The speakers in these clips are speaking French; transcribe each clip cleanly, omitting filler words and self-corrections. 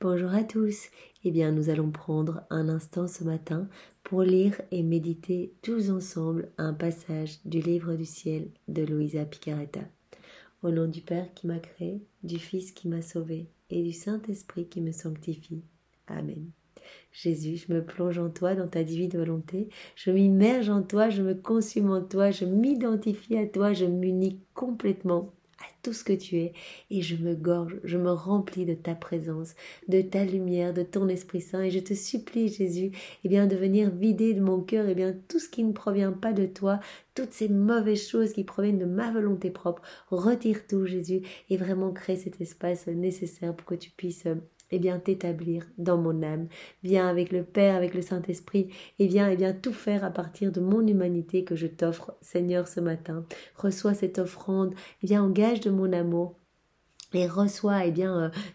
Bonjour à tous. Eh bien, nous allons prendre un instant ce matin pour lire et méditer tous ensemble un passage du livre du ciel de Luisa Picaretta. Au nom du Père qui m'a créé, du Fils qui m'a sauvé et du Saint-Esprit qui me sanctifie. Amen. Jésus, je me plonge en toi dans ta divine volonté, je m'immerge en toi, je me consume en toi, je m'identifie à toi, je m'unis complètement à tout ce que tu es et je me gorge, je me remplis de ta présence, de ta lumière, de ton Esprit Saint et je te supplie Jésus, de venir vider de mon cœur tout ce qui ne provient pas de toi, toutes ces mauvaises choses qui proviennent de ma volonté propre, retire tout Jésus et vraiment crée cet espace nécessaire pour que tu puisses t'établir dans mon âme. Viens avec le Père, avec le Saint-Esprit, et viens tout faire à partir de mon humanité que je t'offre, Seigneur, ce matin. Reçois cette offrande, engage de mon amour. Et reçois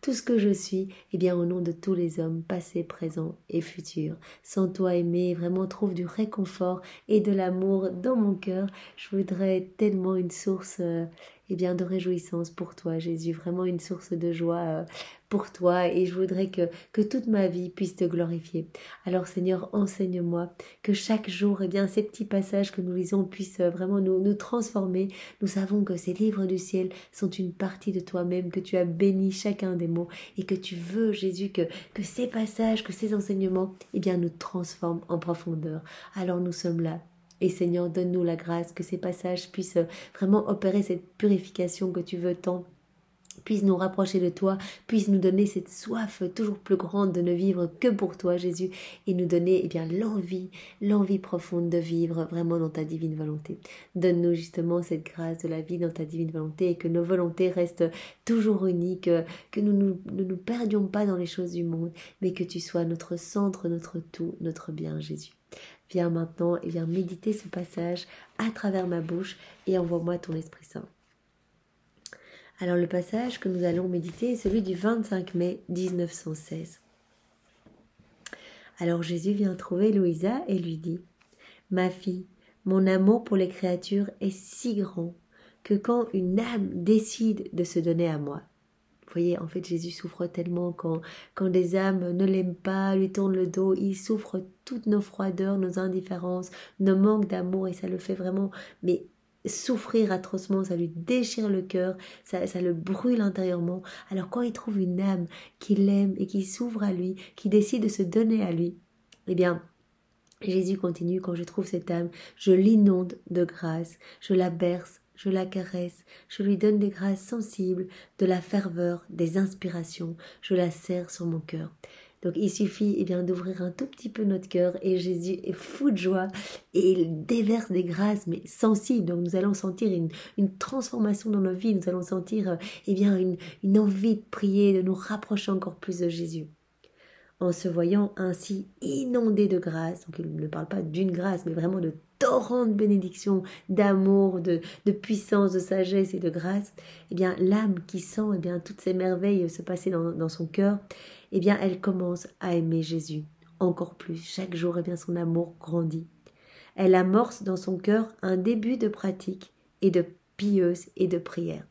tout ce que je suis au nom de tous les hommes passés, présents et futurs. Sans toi aimé, vraiment trouve du réconfort et de l'amour dans mon cœur. Je voudrais tellement une source de réjouissance pour toi Jésus, vraiment une source de joie pour toi et je voudrais que toute ma vie puisse te glorifier. Alors Seigneur, enseigne-moi que chaque jour ces petits passages que nous lisons puissent vraiment nous transformer. Nous savons que ces livres du ciel sont une partie de toi-même, que tu as béni chacun des mots et que tu veux Jésus que ces passages, que ces enseignements nous transforment en profondeur. Alors nous sommes là. Et Seigneur, donne-nous la grâce que ces passages puissent vraiment opérer cette purification que tu veux tant, puisse nous rapprocher de toi, puisse nous donner cette soif toujours plus grande de ne vivre que pour toi Jésus et nous donner l'envie profonde de vivre vraiment dans ta divine volonté. Donne-nous justement cette grâce de la vie dans ta divine volonté et que nos volontés restent toujours unies, que nous ne nous perdions pas dans les choses du monde, mais que tu sois notre centre, notre tout, notre bien Jésus. Viens maintenant et viens méditer ce passage à travers ma bouche et envoie-moi ton Esprit Saint. Alors le passage que nous allons méditer est celui du 25 mai 1916. Alors Jésus vient trouver Louisa et lui dit « Ma fille, mon amour pour les créatures est si grand que quand une âme décide de se donner à moi, » Vous voyez, en fait, Jésus souffre tellement quand des âmes ne l'aiment pas, lui tournent le dos. Il souffre toutes nos froideurs, nos indifférences, nos manques d'amour et ça le fait vraiment souffrir atrocement, ça lui déchire le cœur, ça le brûle intérieurement. Alors quand il trouve une âme qui l'aime et qui s'ouvre à lui, qui décide de se donner à lui, Jésus continue, quand je trouve cette âme, je l'inonde de grâce, je la berce, je la caresse, je lui donne des grâces sensibles, de la ferveur, des inspirations, je la serre sur mon cœur. Donc il suffit d'ouvrir un tout petit peu notre cœur et Jésus est fou de joie et il déverse des grâces mais sensibles. Donc nous allons sentir une transformation dans nos vies, nous allons sentir une envie de prier, de nous rapprocher encore plus de Jésus. En se voyant ainsi inondé de grâce, donc il ne parle pas d'une grâce, mais vraiment de torrent de bénédiction, d'amour, de puissance, de sagesse et de grâce, l'âme qui sent toutes ces merveilles se passer dans son cœur, elle commence à aimer Jésus encore plus. Chaque jour, son amour grandit. Elle amorce dans son cœur un début de pratique et de pieuse et de prière.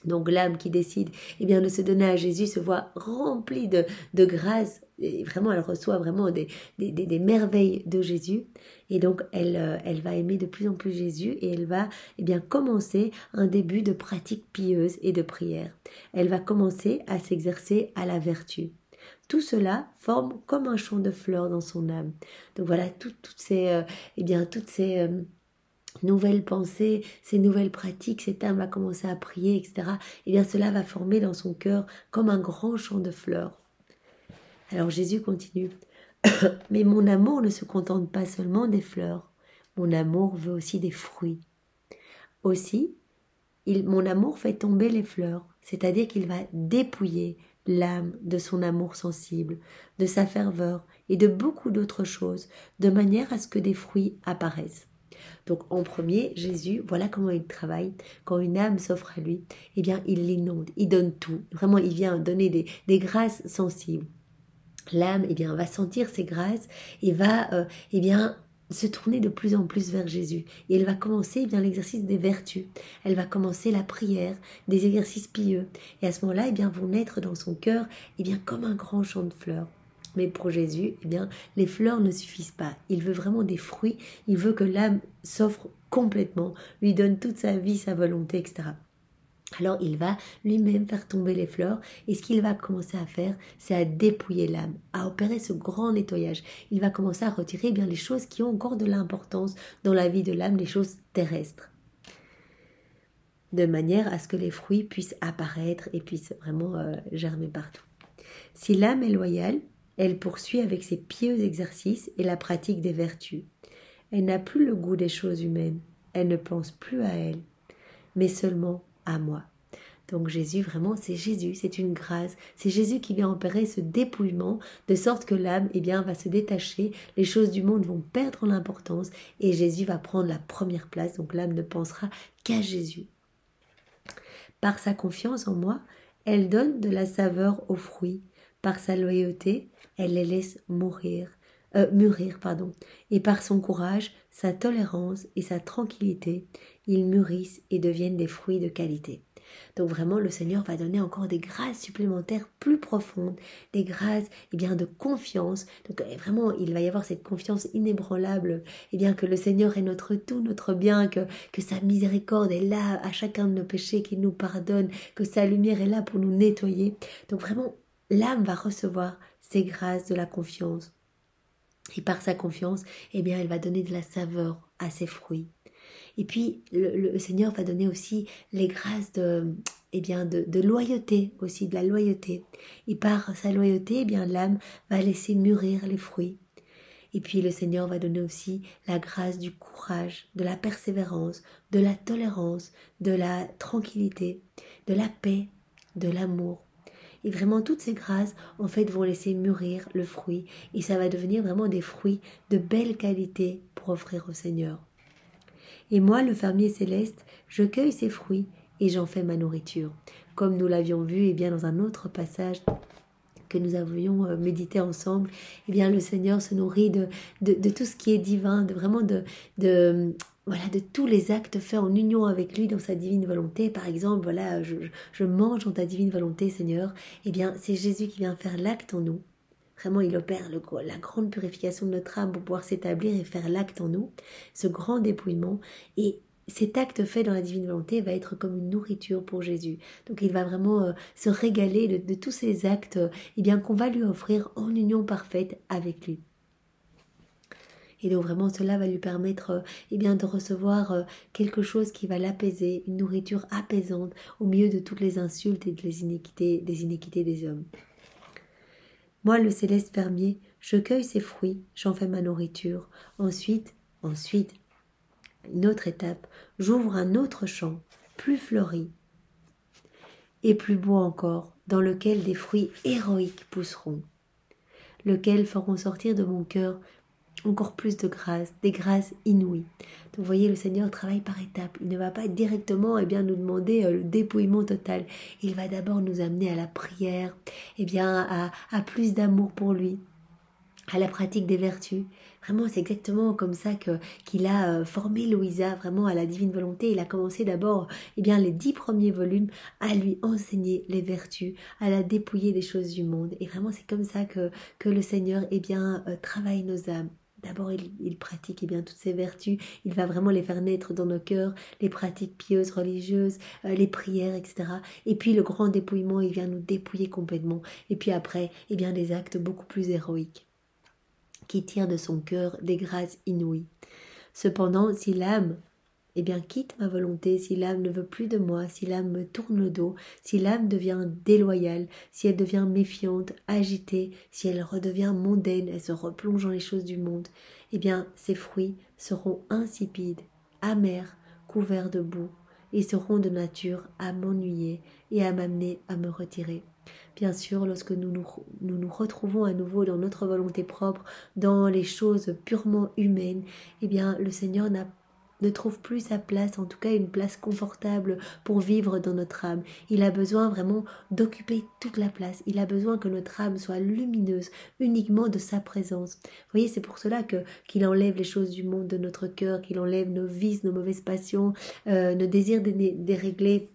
Donc l'âme qui décide de se donner à Jésus se voit remplie de grâce et vraiment elle reçoit vraiment des merveilles de Jésus et donc elle va aimer de plus en plus Jésus et elle va commencer un début de pratique pieuse et de prière. Elle va commencer à s'exercer à la vertu. Tout cela forme comme un champ de fleurs dans son âme. Donc voilà toutes ces nouvelles pensées, ces nouvelles pratiques, cette âme va commencer à prier, etc. Cela va former dans son cœur comme un grand champ de fleurs. Alors Jésus continue. Mais mon amour ne se contente pas seulement des fleurs. Mon amour veut aussi des fruits. Aussi, mon amour fait tomber les fleurs, c'est-à-dire qu'il va dépouiller l'âme de son amour sensible, de sa ferveur et de beaucoup d'autres choses, de manière à ce que des fruits apparaissent. Donc en premier, Jésus, voilà comment il travaille. Quand une âme s'offre à lui, il l'inonde, il donne tout. Vraiment, il vient donner des grâces sensibles. L'âme va sentir ces grâces et va se tourner de plus en plus vers Jésus. Et elle va commencer eh bien l'exercice des vertus. Elle va commencer la prière, des exercices pieux. Et à ce moment-là, eh bien, vont naître dans son cœur eh bien, comme un grand champ de fleurs. Mais pour Jésus, eh bien, les fleurs ne suffisent pas. Il veut vraiment des fruits. Il veut que l'âme s'offre complètement, lui donne toute sa vie, sa volonté, etc. Alors il va lui-même faire tomber les fleurs et ce qu'il va commencer à faire, c'est à dépouiller l'âme, à opérer ce grand nettoyage. Il va commencer à retirer bien les choses qui ont encore de l'importance dans la vie de l'âme, les choses terrestres, de manière à ce que les fruits puissent apparaître et puissent vraiment germer partout. Si l'âme est loyale, elle poursuit avec ses pieux exercices et la pratique des vertus. Elle n'a plus le goût des choses humaines, elle ne pense plus à elle, mais seulement à moi. Donc Jésus, vraiment, c'est Jésus, c'est une grâce. C'est Jésus qui vient opérer ce dépouillement, de sorte que l'âme eh bien, va se détacher, les choses du monde vont perdre l'importance et Jésus va prendre la première place. Donc l'âme ne pensera qu'à Jésus. Par sa confiance en moi, elle donne de la saveur aux fruits. Par sa loyauté, elle les laisse mûrir. Et par son courage, sa tolérance et sa tranquillité, ils mûrissent et deviennent des fruits de qualité. Donc vraiment, le Seigneur va donner encore des grâces supplémentaires plus profondes, des grâces eh bien, de confiance. Donc vraiment, il va y avoir cette confiance inébranlable, eh bien, que le Seigneur est notre tout, notre bien, que sa miséricorde est là à chacun de nos péchés, qu'il nous pardonne, que sa lumière est là pour nous nettoyer. Donc vraiment, l'âme va recevoir ces grâces de la confiance. Et par sa confiance, eh bien, elle va donner de la saveur à ses fruits. Et puis, le Seigneur va donner aussi les grâces de loyauté, aussi de la loyauté. Et par sa loyauté, eh bien, l'âme va laisser mûrir les fruits. Et puis, le Seigneur va donner aussi la grâce du courage, de la persévérance, de la tolérance, de la tranquillité, de la paix, de l'amour. Et vraiment, toutes ces grâces, en fait, vont laisser mûrir le fruit. Et ça va devenir vraiment des fruits de belle qualité pour offrir au Seigneur. Et moi, le fermier céleste, je cueille ces fruits et j'en fais ma nourriture. Comme nous l'avions vu eh bien, dans un autre passage que nous avions médité ensemble, eh bien, le Seigneur se nourrit de tout ce qui est divin, de tous les actes faits en union avec lui dans sa divine volonté. Par exemple, voilà, je mange dans ta divine volonté, Seigneur. Eh bien, c'est Jésus qui vient faire l'acte en nous. Vraiment, il opère la grande purification de notre âme pour pouvoir s'établir et faire l'acte en nous, ce grand dépouillement. Et cet acte fait dans la divine volonté va être comme une nourriture pour Jésus. Donc il va vraiment se régaler de tous ces actes eh bien, qu'on va lui offrir en union parfaite avec lui. Et donc vraiment cela va lui permettre eh bien, de recevoir quelque chose qui va l'apaiser, une nourriture apaisante au milieu de toutes les insultes et des iniquités des hommes. Moi, le céleste fermier, je cueille ses fruits, j'en fais ma nourriture. Ensuite, une autre étape, j'ouvre un autre champ, plus fleuri et plus beau encore, dans lequel des fruits héroïques pousseront, lesquels feront sortir de mon cœur encore plus de grâces, des grâces inouïes. Donc vous voyez, le Seigneur travaille par étapes. Il ne va pas directement eh bien, nous demander le dépouillement total. Il va d'abord nous amener à la prière, eh bien, à plus d'amour pour lui, à la pratique des vertus. Vraiment, c'est exactement comme ça qu'il a formé Louisa vraiment à la divine volonté. Il a commencé d'abord eh bien, les 10 premiers volumes à lui enseigner les vertus, à la dépouiller des choses du monde. Et vraiment, c'est comme ça que le Seigneur eh bien, travaille nos âmes. D'abord, il pratique eh bien, toutes ces vertus. Il va vraiment les faire naître dans nos cœurs, les pratiques pieuses, religieuses, les prières, etc. Et puis, le grand dépouillement, il vient nous dépouiller complètement. Et puis après, eh bien, des actes beaucoup plus héroïques qui tire de son cœur des grâces inouïes. Cependant, si l'âme eh bien, quitte ma volonté, si l'âme ne veut plus de moi, si l'âme me tourne le dos, si l'âme devient déloyale, si elle devient méfiante, agitée, si elle redevient mondaine, elle se replonge dans les choses du monde, eh bien, ses fruits seront insipides, amers, couverts de boue, et seront de nature à m'ennuyer et à m'amener à me retirer. Bien sûr, lorsque nous nous retrouvons à nouveau dans notre volonté propre, dans les choses purement humaines, eh bien, le Seigneur n'a ne trouve plus sa place, en tout cas une place confortable pour vivre dans notre âme. Il a besoin vraiment d'occuper toute la place. Il a besoin que notre âme soit lumineuse uniquement de sa présence. Vous voyez, c'est pour cela qu'il enlève les choses du monde de notre cœur, qu'il enlève nos vices, nos mauvaises passions, nos désirs déréglés,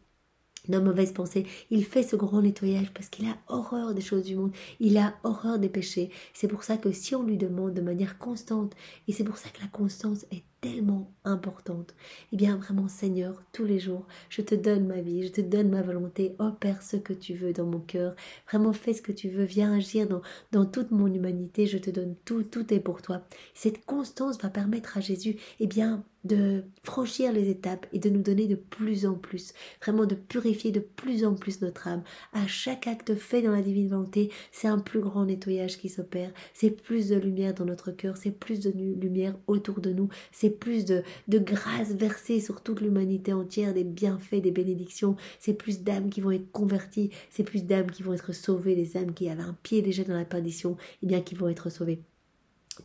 nos mauvaises pensées. Il fait ce grand nettoyage parce qu'il a horreur des choses du monde, il a horreur des péchés. C'est pour ça que si on lui demande de manière constante, et c'est pour ça que la constance est tellement importante, eh bien vraiment Seigneur, tous les jours, je te donne ma vie, je te donne ma volonté, opère ce que tu veux dans mon cœur, vraiment fais ce que tu veux, viens agir dans toute mon humanité, je te donne tout, tout est pour toi. Cette constance va permettre à Jésus, eh bien, de franchir les étapes et de nous donner de plus en plus, vraiment de purifier de plus en plus notre âme. À chaque acte fait dans la divine volonté, c'est un plus grand nettoyage qui s'opère, c'est plus de lumière dans notre cœur, c'est plus de lumière autour de nous, c'est plus de grâce versée sur toute l'humanité entière, des bienfaits, des bénédictions, c'est plus d'âmes qui vont être converties, c'est plus d'âmes qui vont être sauvées, des âmes qui avaient un pied déjà dans la perdition, et bien qui vont être sauvées.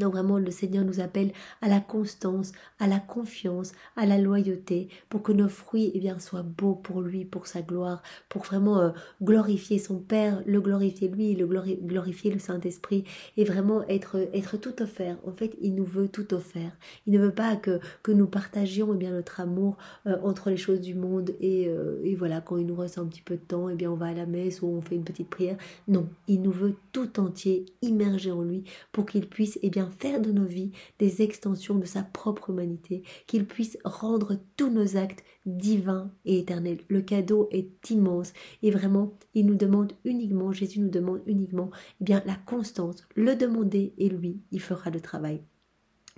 Donc vraiment, le Seigneur nous appelle à la constance, à la confiance, à la loyauté, pour que nos fruits eh bien, soient beaux pour lui, pour sa gloire, pour vraiment glorifier son Père, le glorifier lui, glorifier le Saint-Esprit, et vraiment être tout offert. En fait, il nous veut tout offert. Il ne veut pas que nous partagions eh bien, notre amour entre les choses du monde, et voilà, quand il nous reste un petit peu de temps, eh bien, on va à la messe ou on fait une petite prière. Non, il nous veut tout entier, immergé en lui, pour qu'il puisse eh bien, faire de nos vies des extensions de sa propre humanité, qu'il puisse rendre tous nos actes divins et éternels. Le cadeau est immense et vraiment, il nous demande uniquement, Jésus nous demande uniquement eh bien, la constance, le demander et lui, il fera le travail.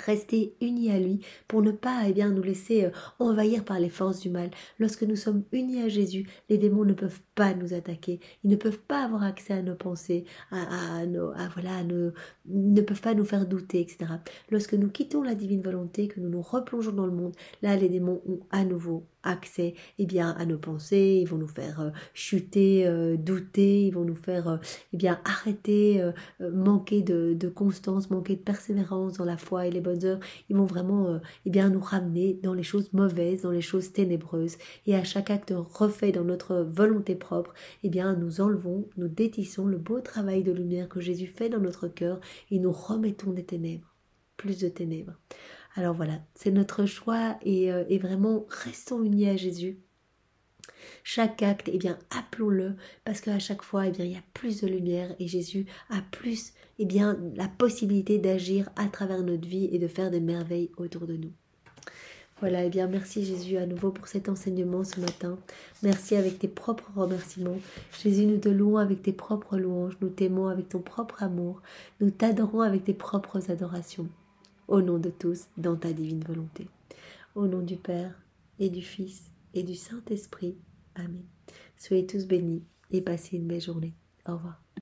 Rester unis à lui pour ne pas eh bien, nous laisser envahir par les forces du mal. Lorsque nous sommes unis à Jésus, les démons ne peuvent pas nous attaquer. Ils ne peuvent pas avoir accès à nos pensées, ne peuvent pas nous faire douter, etc. Lorsque nous quittons la divine volonté, que nous nous replongeons dans le monde, là les démons ont à nouveau accès eh bien, à nos pensées, ils vont nous faire chuter, douter, ils vont nous faire eh bien, arrêter, manquer de constance, manquer de persévérance dans la foi et les bonnes œuvres. Ils vont vraiment eh bien, nous ramener dans les choses mauvaises, dans les choses ténébreuses. Et à chaque acte refait dans notre volonté propre, eh bien, nous enlevons, nous détissons le beau travail de lumière que Jésus fait dans notre cœur et nous remettons des ténèbres, plus de ténèbres. Alors voilà, c'est notre choix et vraiment restons unis à Jésus. Chaque acte, eh bien, appelons-le parce qu'à chaque fois, eh bien, il y a plus de lumière et Jésus a plus, eh bien, la possibilité d'agir à travers notre vie et de faire des merveilles autour de nous. Voilà, eh bien, merci Jésus à nouveau pour cet enseignement ce matin. Merci avec tes propres remerciements. Jésus, nous te louons avec tes propres louanges, nous t'aimons avec ton propre amour, nous t'adorons avec tes propres adorations. Au nom de tous, dans ta divine volonté. Au nom du Père, et du Fils, et du Saint-Esprit. Amen. Soyez tous bénis et passez une belle journée. Au revoir.